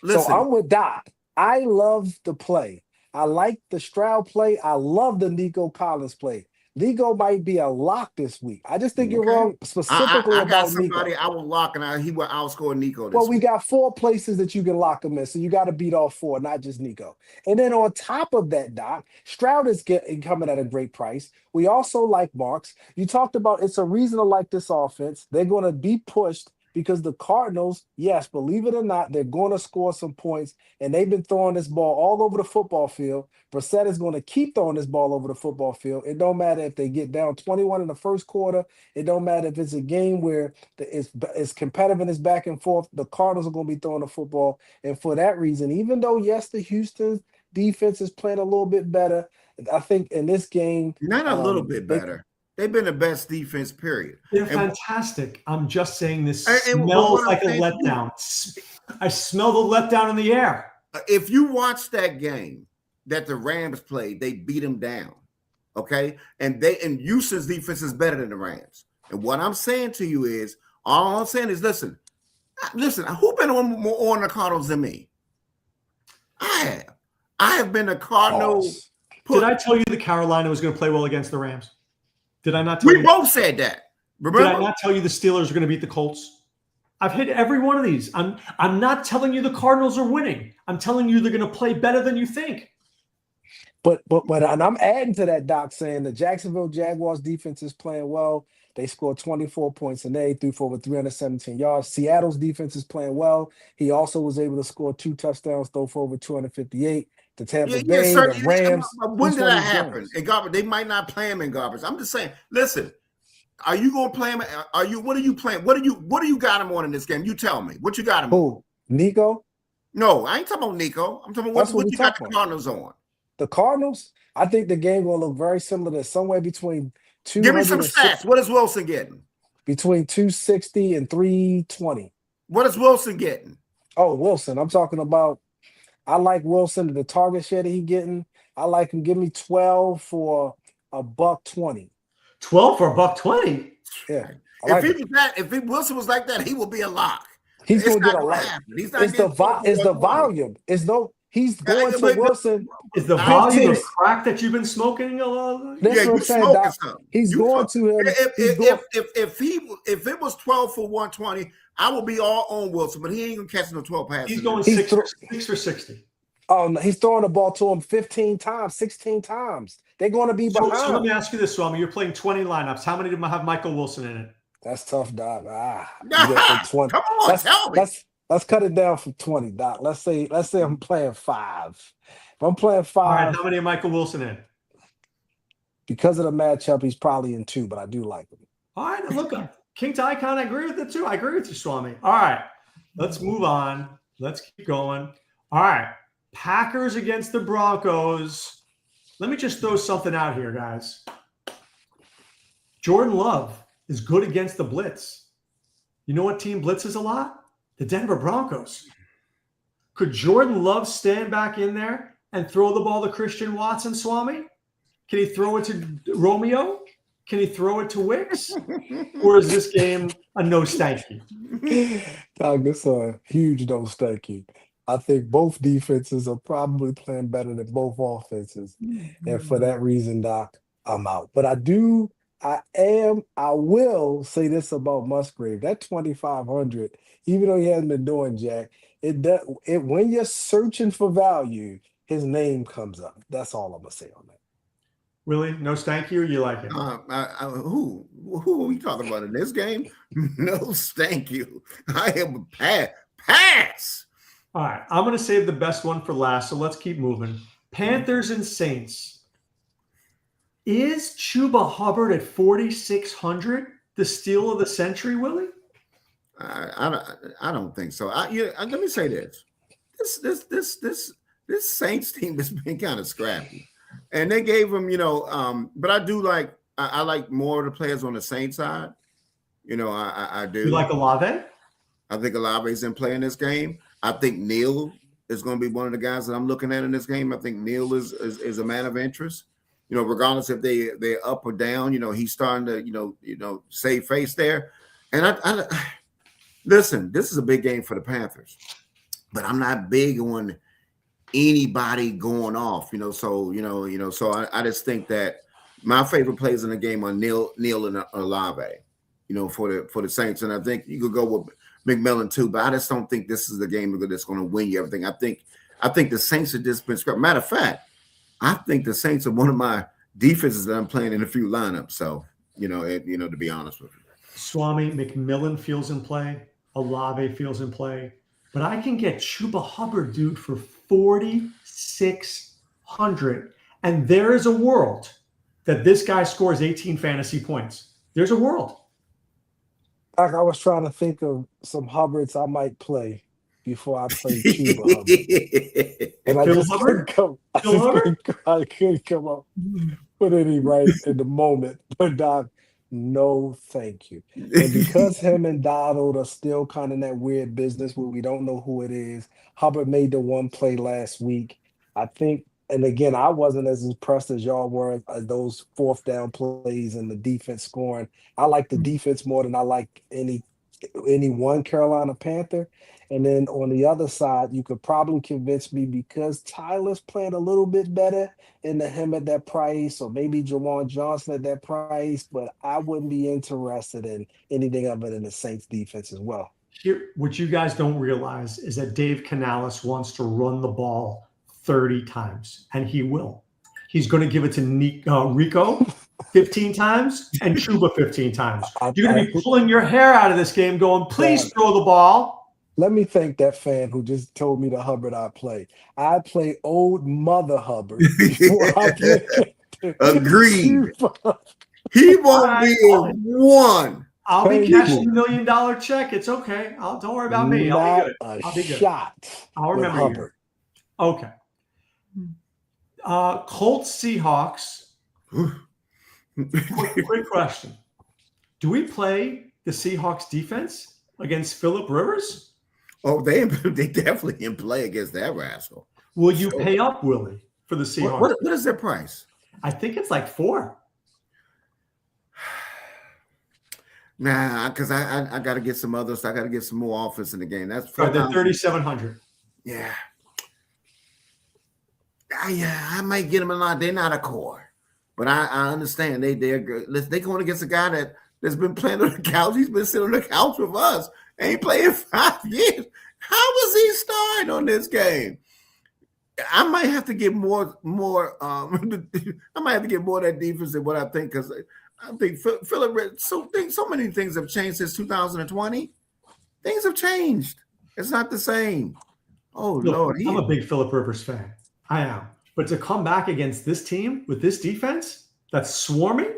Listen, so I'm with Doc. I love the play. I like the Stroud play. I love the Nico Collins play. Nico might be a lock this week. I just think you're wrong specifically I got about somebody Nico. I will lock, and he will outscore Nico this Well, we week. got 4 places that you can lock him in, so you got to beat all 4, not just Nico. And then on top of that, Doc, Stroud is coming at a great price. We also like Marks. You talked about it's a reason to like this offense. They're going to be pushed because the Cardinals, yes, believe it or not, they're going to score some points, and they've been throwing this ball all over the football field. Brissett is going to keep throwing this ball over the football field. It don't matter if they get down 21 in the first quarter. It don't matter if it's a game where it's competitive and it's back and forth. The Cardinals are going to be throwing the football, and for that reason, even though, yes, the Houston defense is playing a little bit better, I think in this game— Not a little bit better. They've been the best defense, period. They're fantastic. I'm just saying this but smells what like a I'm saying letdown. I smell the letdown in the air. If you watch that game that the Rams played, they beat them down. Okay. And Houston's defense is better than the Rams. And what I'm saying to you is, all I'm saying is, listen, who been on the Cardinals than me? I have been a Cardinals. Did I tell you that Carolina was going to play well against the Rams? Did I not tell you? We both said that. Remember? Did I not tell you the Steelers are going to beat the Colts? I've hit every one of these. I'm not telling you the Cardinals are winning. I'm telling you they're going to play better than you think. But and I'm adding to that, Doc, saying the Jacksonville Jaguars defense is playing well. They scored 24 points and they threw for over 317 yards. Seattle's defense is playing well. He also was able to score 2 touchdowns, throw for over 258. The Tampa Bay, the Rams. When did that happen? In garbage, they might not play him in garbage. I'm just saying. Listen, are you going to play him? Are you? What are you playing? What do you got him on in this game? You tell me. What you got him? Who? Nico? No, I ain't talking about Nico. I'm talking about what you got the Cardinals on. The Cardinals. I think the game will look very similar to somewhere between 200. Give me some stats. What is Wilson getting? Between 260 and 320. What is Wilson getting? Oh, Wilson. I'm talking about. I like Wilson, the target share that he's getting. I like him. Give me 12 for $120. 12 for $120? Yeah. If Wilson was like that, he would be a lock. He's going to get a lot. It's the volume. He's going to Wilson. Is the volume of crack that you've been smoking? That's what I'm saying, Doc. He's going to him. If it was 12 for 120, I will be all on Wilson, but he ain't gonna catch no 12 passes. He's going 6 for 60. Oh, no, he's throwing the ball to him 15 times, 16 times. They're going to be behind. So let me ask you this, Swami. You're playing 20 lineups. How many do have Michael Wilson in it? That's tough, Doc. Come on, tell me. Let's cut it down from 20, Doc. Let's say I'm playing 5. If I'm playing 5, all right, how many of Michael Wilson in? Because of the matchup, he's probably in 2, but I do like him. All right, look, King Ty kind of agree with it too. I agree with you, Swami. All right, let's move on. Let's keep going. All right, Packers against the Broncos. Let me just throw something out here, guys. Jordan Love is good against the blitz. You know what team blitzes a lot? The Denver Broncos. Could Jordan Love stand back in there and throw the ball to Christian Watson, Swami? Can he throw it to Romeo? Can he throw it to Wicks? Or is this game a no thank you? Doc, this is a huge no thank you. I think both defenses are probably playing better than both offenses. And for that reason, Doc, I'm out. But I will say this about Musgrave. That 2,500, even though he hasn't been doing jack, when you're searching for value, his name comes up. That's all I'm going to say on that. Willie, no thank you, or you like it? Who are we talking about in this game? No thank you. I am a pass. All right, I'm going to save the best one for last, so let's keep moving. Panthers and Saints. Is Chuba Hubbard at 4,600 the steal of the century, Willie? I don't think so. Let me say this. This Saints team has been kind of scrappy. And they gave him, but I do I like more of the players on the Saints side. I do. You like Olave? I think Olave's in play in this game. I think Neal is going to be one of the guys that I'm looking at in this game. I think Neal is a man of interest. Regardless if they're up or down, he's starting to, save face there. And I listen, this is a big game for the Panthers, but I'm not big on anybody going off, so I just think that my favorite plays in the game are Neal and Olave, for the Saints. And I think you could go with McMillan too, but I just don't think this is the game that's going to win you everything. I think the Saints have just been scrapped. Matter of fact, I think the Saints are one of my defenses that I'm playing in a few lineups. So, to be honest with you. Swami, McMillan feels in play. Olave feels in play. But I can get Chuba Hubbard, dude, for 4,600. And there is a world that this guy scores 18 fantasy points. There's a world. I was trying to think of some Hubbards I might play before I play Chuba Hubbard. And I just couldn't come up. put any right in the moment. But Doc, no, thank you. And because him and Donald are still kind of in that weird business where we don't know who it is, Hubbard made the one play last week. I think, and again, I wasn't as impressed as y'all were as those fourth down plays and the defense scoring. I like the defense more than I like any one Carolina Panther. And then on the other side, you could probably convince me because Tyler's playing a little bit better into him at that price, or maybe Jawan Johnson at that price, but I wouldn't be interested in anything other than the Saints defense as well. Here, what you guys don't realize is that Dave Canales wants to run the ball 30 times, and he will. He's going to give it to Rico 15 times and Chuba 15 times. You're going to be pulling your hair out of this game going, please throw the ball. Let me thank that fan who just told me the Hubbard I play. I play old Mother Hubbard before I play. Agreed. He won't be in one. I'll be cashing $1 million check. It's okay. Don't worry about me. I'll be good. I'll be good. I'll remember Hubbard. You. Okay. Colts Seahawks. Quick question. Do we play the Seahawks defense against Phillip Rivers? Oh, they definitely in play against that rascal. Will you pay up, Willie, for the Seahawks? What is their price? I think it's like 4. Nah, because I got to get some others. I got to get some more offense in the game. That's they're 3,700. Yeah. I might get them a lot. They're not a core, but I understand they're good. They're going against a guy that's been playing on the couch. He's been sitting on the couch with us. Ain't playing 5 years. How was he starting on this game? I might have to get more. I might have to get more of that defense than what I think, because I think Phillip. So many things have changed since 2020. Things have changed. It's not the same. Oh Lord, I'm a big Phillip Rivers fan. I am, but to come back against this team with this defense that's swarming.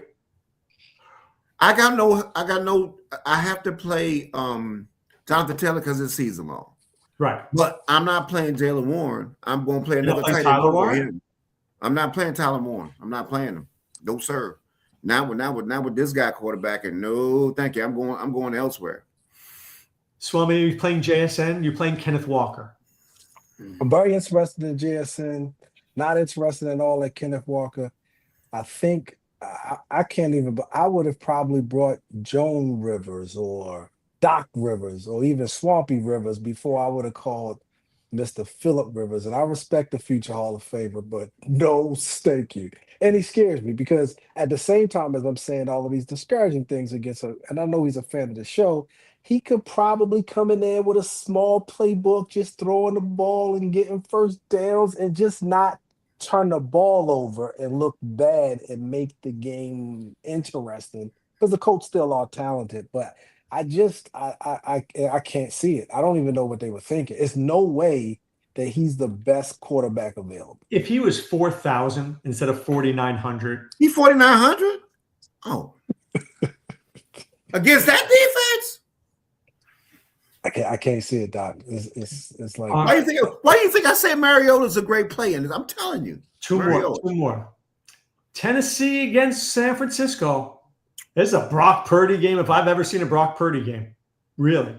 I have to play Jonathan Taylor because it's season long. Right. But I'm not playing Jaylen Warren. I'm going to play another tight end over him. I'm not playing Tyler Warren. I'm not playing him. No, sir. Now with this guy quarterbacking, no, thank you. I'm going elsewhere. Swame, you're playing JSN, you're playing Kenneth Walker. I'm very interested in JSN, not interested in all that Kenneth Walker. I think I can't even, but I would have probably brought Joan Rivers or Doc Rivers or even Swampy Rivers before I would have called Mr. Phillip Rivers. And I respect the future Hall of Famer, but no, thank you. And he scares me because at the same time as I'm saying all of these discouraging things against him, and I know he's a fan of the show, he could probably come in there with a small playbook, just throwing the ball and getting first downs and just not turn the ball over and look bad and make the game interesting, because the Colts still are talented, but I can't see it. I don't even know what they were thinking. It's no way that he's the best quarterback available. If he was 4,000 instead of 4,900, he 4,900. Oh, against that defense, I can't see it, Doc. It's like why do you think I say Mariota's a great player? And I'm telling you, two more. Tennessee against San Francisco. This is a Brock Purdy game if I've ever seen a Brock Purdy game. Really.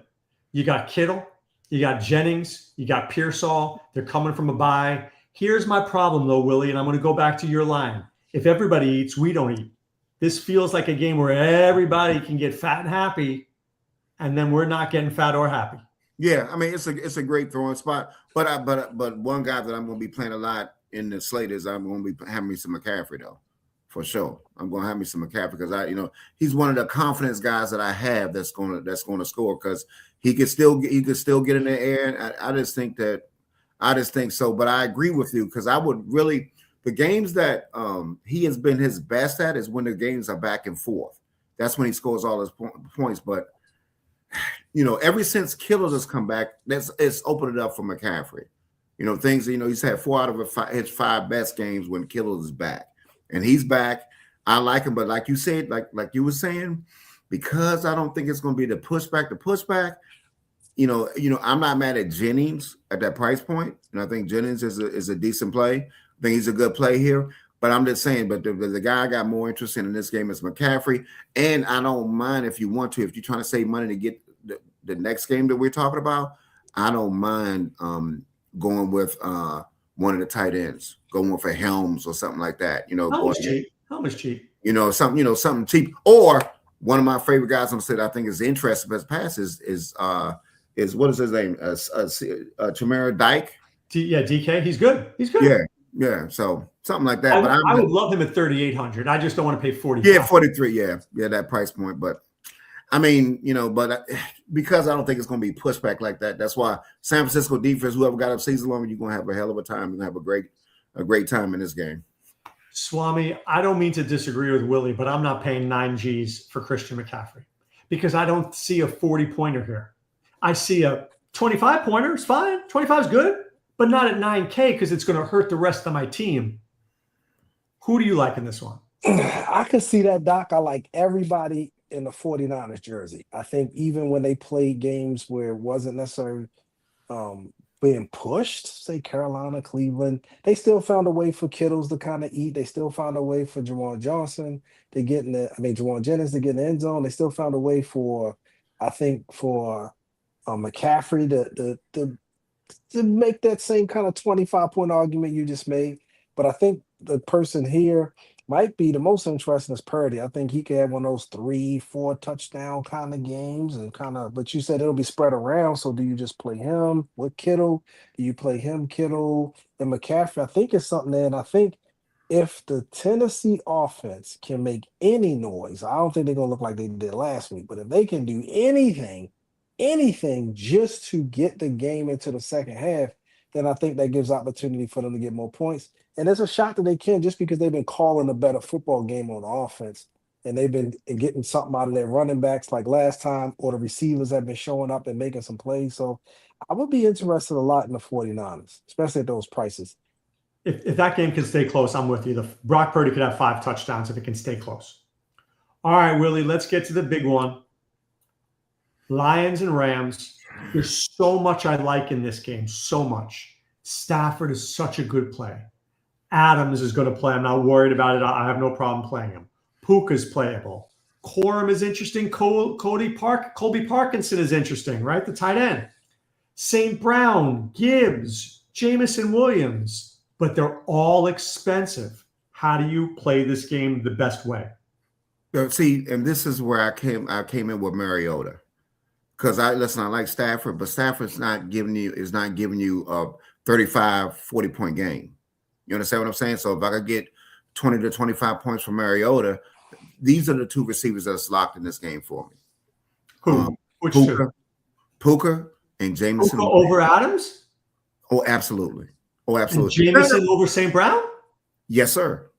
You got Kittle, you got Jennings, you got Pearsall. They're coming from a bye. Here's my problem, though, Willie, and I'm going to go back to your line. If everybody eats, we don't eat. This feels like a game where everybody can get fat and happy, and then we're not getting fat or happy. Yeah, I mean, it's a great throwing spot. But one guy that I'm going to be playing a lot in the slate is I'm going to be having me some McCaffrey, though. For sure, I'm going to have me some McCaffrey because he's one of the confidence guys that I have that's going to score because he could still get in the air. And I just think so. But I agree with you because I would really the games that he has been his best at is when the games are back and forth. That's when he scores all his points. But ever since Kittle has come back, it's opened it up for McCaffrey. He's had 4 out of his 5 best games when Kittle is back. And he's back. I like him, but like you said, like you were saying, because I don't think it's going to be the pushback. I'm not mad at Jennings at that price point, and I think Jennings is a decent play. I think he's a good play here. But I'm just saying, but the guy I got more interest in this game is McCaffrey. And I don't mind if you want to, if you're trying to save money to get the next game that we're talking about, I don't mind going with one of the tight ends, going with a Helms or something like that. Helms cheap. Something cheap. Or one of my favorite guys on the set I think is interesting best pass is what is his name? Chamara Dyke. DK. He's good. Yeah. So something like that. I would love him at 3,800. I just don't want to pay 40. Yeah, 43. Yeah, that price point. But I mean, because I don't think it's going to be pushback like that. That's why San Francisco defense, whoever got up season long, you're going to have a hell of a time. You're going to have a great time in this game. Swame, I don't mean to disagree with Willie, but I'm not paying 9 G's for Christian McCaffrey because I don't see a 40-pointer here. I see a 25-pointer. It's fine. 25 is good, but not at 9K because it's going to hurt the rest of my team. Who do you like in this one? I could see that, Doc. I like everybody in the 49ers jersey. I think even when they played games where it wasn't necessarily being pushed, say Carolina, Cleveland, they still found a way for Kittles to kind of eat. They still found a way for Jawan Johnson to get Jawan Jennings to get in the end zone. They still found a way for McCaffrey to make that same kind of 25-point argument you just made. But I think the person here might be the most interesting is Purdy. I think he could have one of those 3-4 touchdown kind of games but you said it'll be spread around. So do you just play him with Kittle? Do you play him, Kittle, and McCaffrey? I think it's something there. And I think if the Tennessee offense can make any noise, I don't think they're going to look like they did last week, but if they can do anything just to get the game into the second half, then I think that gives opportunity for them to get more points. And there's a shot that they can just because they've been calling a better football game on offense and they've been getting something out of their running backs like last time, or the receivers have been showing up and making some plays. So I would be interested a lot in the 49ers, especially at those prices. If that game can stay close, I'm with you. Brock Purdy could have 5 touchdowns if it can stay close. All right, Willie, let's get to the big one. Lions and Rams. There's so much I like in this game, so much. Stafford is such a good play. Adams is going to play. I'm not worried about it. I have no problem playing him. Puka's playable. Corum is interesting. Colby Parkinson is interesting, right? The tight end. St. Brown, Gibbs, Jamison Williams. But they're all expensive. How do you play this game the best way? See, and this is where I came in with Mariota. Because I like Stafford, but Stafford's not giving you a 35, 40-point game. You understand what I'm saying? So if I could get 20 to 25 points from Mariota, these are the 2 receivers that's locked in this game for me. Who? Which 2? Puka and Jamison. Puka over Adams? Oh, absolutely. And Jamison over St. Brown? Yes, sir.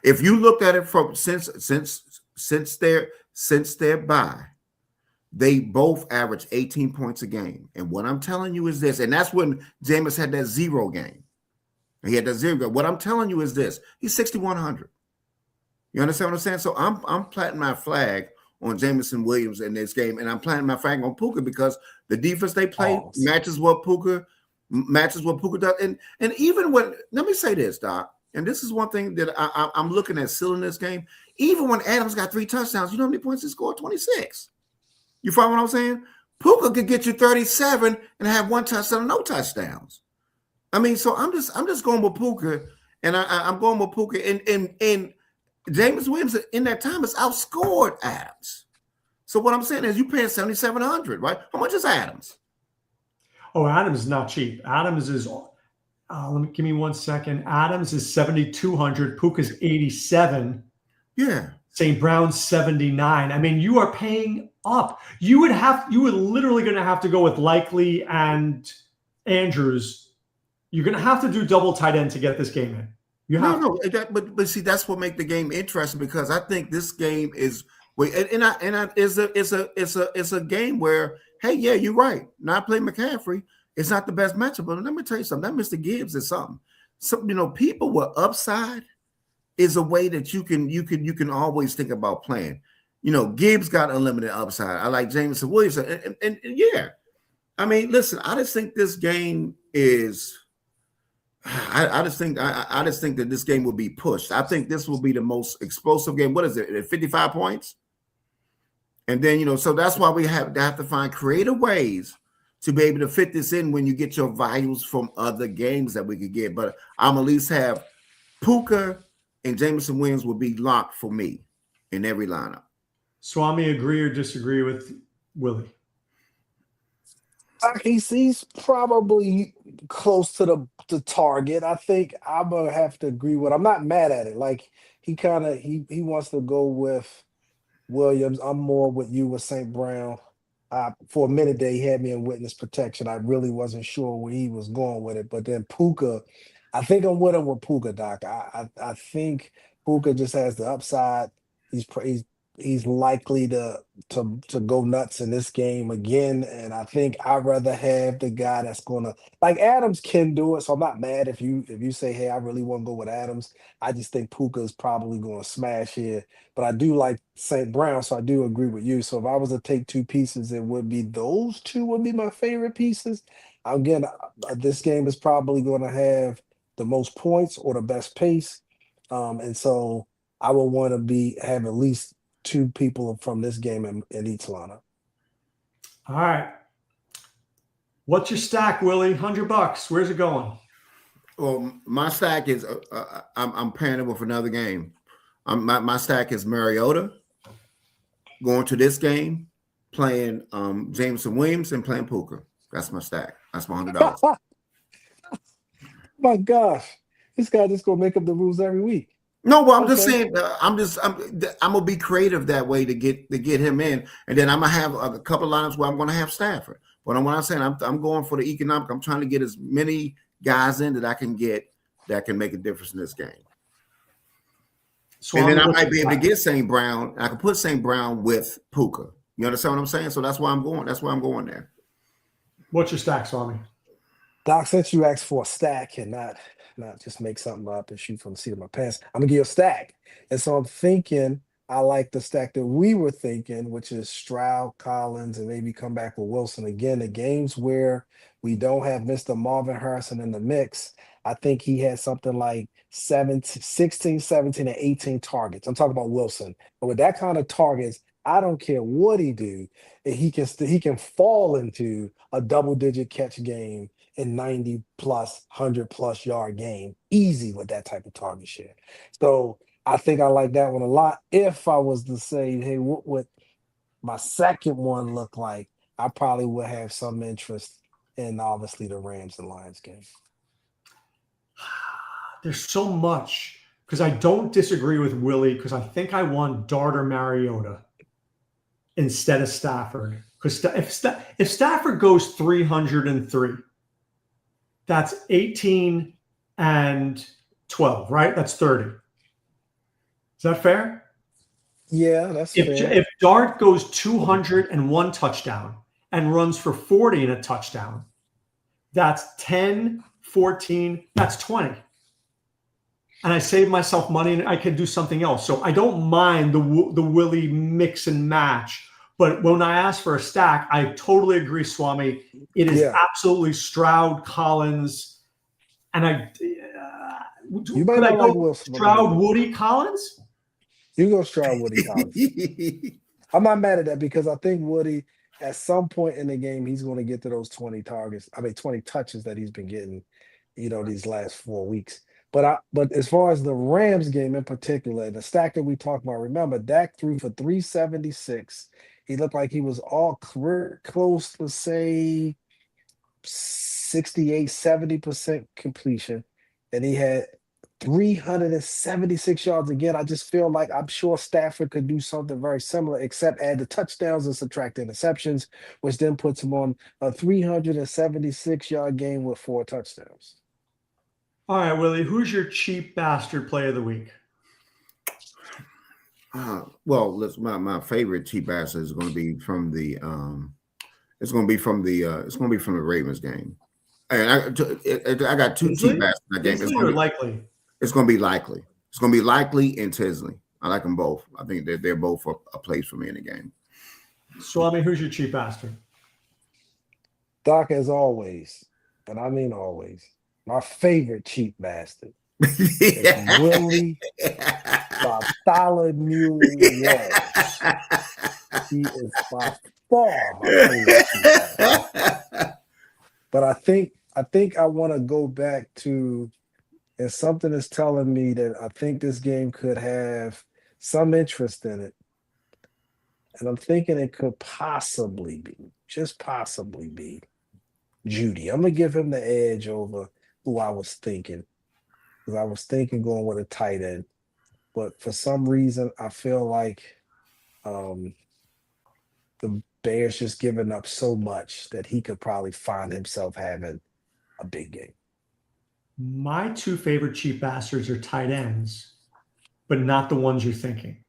If you looked at it from since their bye, they both average 18 points a game. And what I'm telling you is this, and that's when Jameis had that 0 game. He had that 0 game. What I'm telling you is this, he's 6,100. You understand what I'm saying? So I'm planting my flag on Jamison Williams in this game, and I'm planting my flag on Puka because the defense they play matches what Puka does. And even when, let me say this, Doc, and this is one thing that I'm looking at still in this game, even when Adams got 3 touchdowns, you know how many points he scored? 26. You follow what I'm saying? Puka could get you 37 and have 1 touchdown and no touchdowns. I mean, so I'm just going with Puka, and I'm going with Puka. And James Williams in that time has outscored Adams. So what I'm saying is you paying 7,700, right? How much is Adams? Oh, Adams is not cheap. Adams is give me 1 second. Adams is 7,200. Puka's 87. Yeah. St. Brown's 79. I mean, you are paying up. You would literally going to have to go with Likely and Andrews. You're going to have to do double tight end to get this game in. But see, that's what makes the game interesting because I think this game is it's a game where, hey, yeah, you're right. Not playing McCaffrey, it's not the best matchup. But let me tell you something. That Mr. Gibbs is something. So people with upside is a way that you can always think about playing. Gibbs got unlimited upside. I like Jamison Williams, and yeah, I mean, listen, I just think this game is. I just think I just think that this game will be pushed. I think this will be the most explosive game. What is it? At 55 points? And then, so that's why we have to find creative ways to be able to fit this in when you get your values from other games that we could get. But I'm at least have Puka and Jameson Williams will be locked for me in every lineup. Swami, agree or disagree with Willie? He's probably close to the target. I think I'm gonna have to agree with. I'm not mad at it. Like he wants to go with Williams. I'm more with you with St. Brown. For a minute there, he had me in witness protection. I really wasn't sure where he was going with it. But then Puka, I think I'm with him with Puka, Doc. I think Puka just has the upside. He's likely to go nuts in this game again. And I think I'd rather have the guy that's gonna, like, Adams can do it. So I'm not mad if you say, hey, I really want to go with Adams. I just think Puka is probably gonna smash here. But I do like St. Brown, so I do agree with you. So if I was to take two pieces, it would be those two would be my favorite pieces. Again, this game is probably going to have the most points or the best pace. And so I would want to have at least two people from this game in each lineup. All right. What's your stack, Willie? $100. Where's it going? Well, my stack is I'm pairing it with another game. My stack is Mariota going to this game, playing Jameson Williams and playing Puka. That's my stack. That's my $100. My gosh, this guy just gonna make up the rules every week. No, well, I'm just saying. I'm gonna be creative that way to get him in, and then I'm gonna have a couple of lineups where I'm gonna have Stafford. But what I'm saying, I'm going for the economic. I'm trying to get as many guys in that I can get that can make a difference in this game. So and then I might be able to get St. Brown. I can put St. Brown with Puka. You understand what I'm saying? So that's why I'm going. That's why I'm going there. What's your stack, Swami? Doc, since you asked for a stack and not just make something up and shoot from the seat of my pants, I'm gonna give you a stack. And so I'm thinking I like the stack that we were thinking, which is Stroud, Collins, and maybe come back with Wilson again. The games where we don't have Mr. Marvin Harrison in the mix, I think he had something like 16, 17, and 18 targets. I'm talking about Wilson. But with that kind of targets, I don't care what he do, he can fall into a double-digit catch game in 90 plus, 100 plus yard game, easy with that type of target share. So I think I like that one a lot. If I was to say, hey, what would my second one look like? I probably would have some interest in obviously the Rams and Lions game. There's so much because I don't disagree with Willie because I think I want Dart or Mariota instead of Stafford. Because if Stafford goes 303, that's 18 and 12, right? That's 30. Is that fair? Yeah, that's fair. If Dart goes 201 touchdown and runs for 40 and a touchdown, that's 10, 14, that's 20. And I save myself money and I can do something else. So I don't mind the Willie mix and match. But when I ask for a stack, I totally agree, Swami. It is absolutely Stroud, Collins, and you might not like Wilson. Stroud, Woody, Collins? You go Stroud, Woody, Collins. I'm not mad at that because I think Woody, at some point in the game, he's going to get to those 20 touches that he's been getting, these last 4 weeks. But as far as the Rams game in particular, the stack that we talked about, remember, Dak threw for 376. He looked like he was all close to, say, 68, 70% completion. And he had 376 yards again. I just feel like I'm sure Stafford could do something very similar, except add the touchdowns and subtract the interceptions, which then puts him on a 376-yard game with 4 touchdowns. All right, Willie, who's your cheap bastard play of the week? Well, my favorite cheap bastard is going to be from the Ravens game. And I got two cheap bastards in that game. It's going to be likely. It's going to be likely. It's going to be likely and Tisley. I like them both. I think they're both a place for me in the game. Swami, who's your cheap bastard? Doc, as always, and I mean always, my favorite cheap bastard. It's Willie Bartholomew Walsh. He is by far my favorite cheap bastard. But I think I want to go back to, and something is telling me that I think this game could have some interest in it. And I'm thinking it could possibly be, just possibly be, Judy. I'm going to give him the edge over who I was thinking. Because I was thinking going with a tight end. But for some reason, I feel like the Bears just giving up so much that he could probably find himself having a big game. My two favorite cheap bastards are tight ends, but not the ones you're thinking.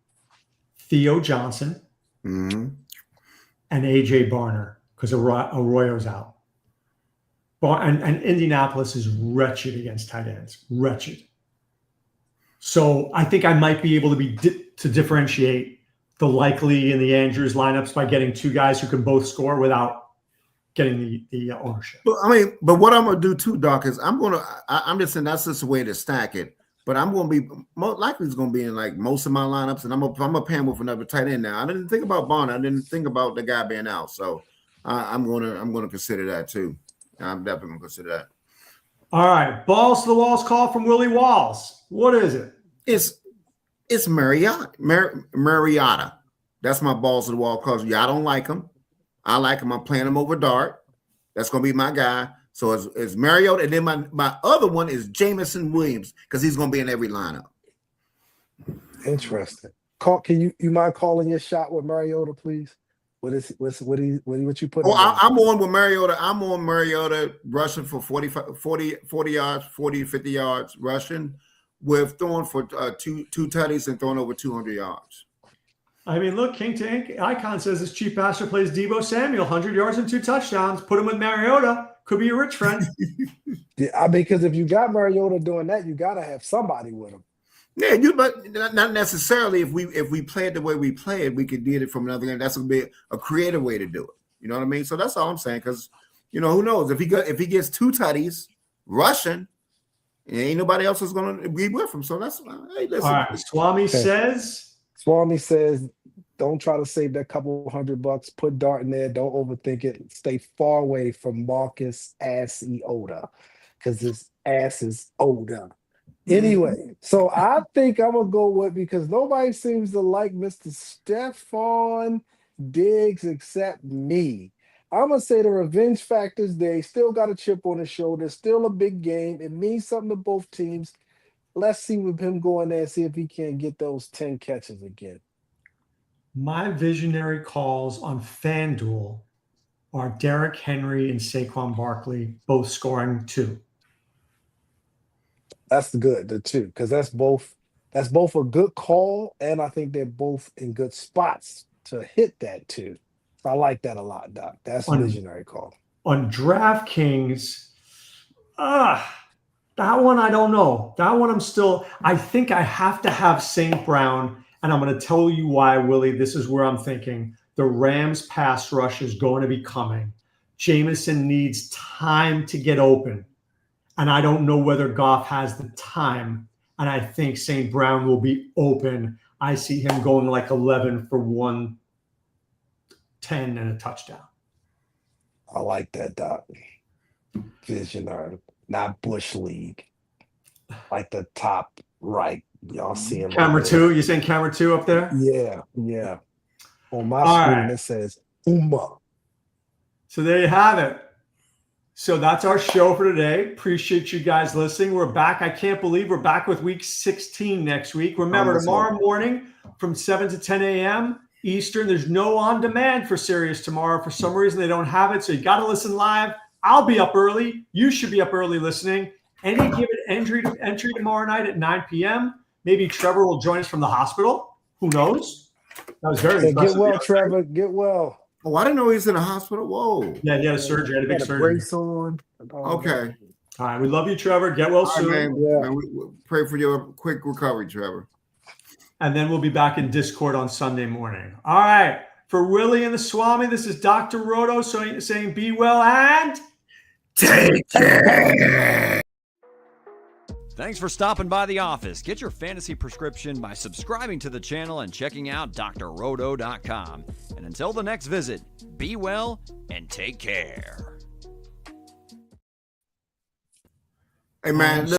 Theo Johnson and AJ Barner, because Arroyo's out. And Indianapolis is wretched against tight ends, wretched. So I think I might be able to differentiate the Likely and the Andrews lineups by getting two guys who can both score without getting the ownership. But what I'm gonna do too, Doc, is I'm just saying that's just a way to stack it. But I'm gonna be most likely it's gonna be in like most of my lineups, and I'm gonna pay him with another tight end now. I didn't think about Barner. I didn't think about the guy being out, so I'm gonna consider that too. I'm definitely gonna consider that. All right, balls to the walls call from Willie Walls. What is it? It's Mariota. That's my balls to the wall call. Yeah, I don't like him. I like him. I'm playing him over Dart. That's gonna be my guy. So it's Mariota, and then my other one is Jameson Williams because he's gonna be in every lineup. Interesting. Can you mind calling your shot with Mariota, please? What you put? Oh, I'm on with Mariota. I'm on Mariota rushing for 40 yards, 40 to 50 yards rushing, with throwing for two tutties and throwing over 200 yards. I mean, look, King Tank Icon says this cheap bastard plays Deebo Samuel, 100 yards and 2 touchdowns. Put him with Mariota. Could be a rich friend. Yeah, because if you got Mariota doing that, you got to have somebody with him. Yeah, but not necessarily. If we play it the way we play it, we could do it from another game. That's gonna be a creative way to do it. You know what I mean? So that's all I'm saying. Because who knows if he gets 2 tutties rushing, ain't nobody else is gonna be with him. So that's hey, listen. All right, Swame says, don't try to save that couple $100. Put Dart in there. Don't overthink it. Stay far away from Marcus Assy Oda, because his ass is Oda. Anyway, so I think I'm gonna go with, because nobody seems to like Mr. Stephon Diggs except me. I'm gonna say the revenge factor's there. He still got a chip on his shoulder. Still a big game. It means something to both teams. Let's see with him going there and see if he can get those 10 catches again. my visionary calls on FanDuel are Derrick Henry and Saquon Barkley both scoring 2. That's the 2, because that's both a good call, and I think they're both in good spots to hit that 2. I like that a lot, Doc. That's a visionary call. On DraftKings, that one I don't know. That one I think I have to have St. Brown, and I'm going to tell you why, Willie. This is where I'm thinking. The Rams pass rush is going to be coming. Jameson needs time to get open. And I don't know whether Goff has the time. And I think St. Brown will be open. I see him going like 11 for 110 and a touchdown. I like that, Doc. Visionary, not Bush League. Like the top right. Y'all see him. Camera 2. You saying camera 2 up there? Yeah. On my screen, It says Uma. So there you have it. So that's our show for today. Appreciate you guys listening. We're back. I can't believe we're back with week 16 next week. Remember, tomorrow morning from 7 to 10 a.m. Eastern, there's no on-demand for Sirius tomorrow. For some reason, they don't have it, so you got to listen live. I'll be up early. You should be up early listening. Any given entry tomorrow night at 9 p.m. Maybe Trevor will join us from the hospital. Who knows? That was very impressive. Get well, Trevor. Get well. Oh, I didn't know he was in the hospital. Whoa. Yeah, he had a surgery. Had a big surgery. Brace on. Okay. All right. We love you, Trevor. Get well soon. Right, man. We pray for your quick recovery, Trevor. And then we'll be back in Discord on Sunday morning. All right. For Willie and the Swame, this is Dr. Roto saying be well and take care. Thanks for stopping by the office. Get your fantasy prescription by subscribing to the channel and checking out drroto.com. And until the next visit, be well and take care. Hey, man.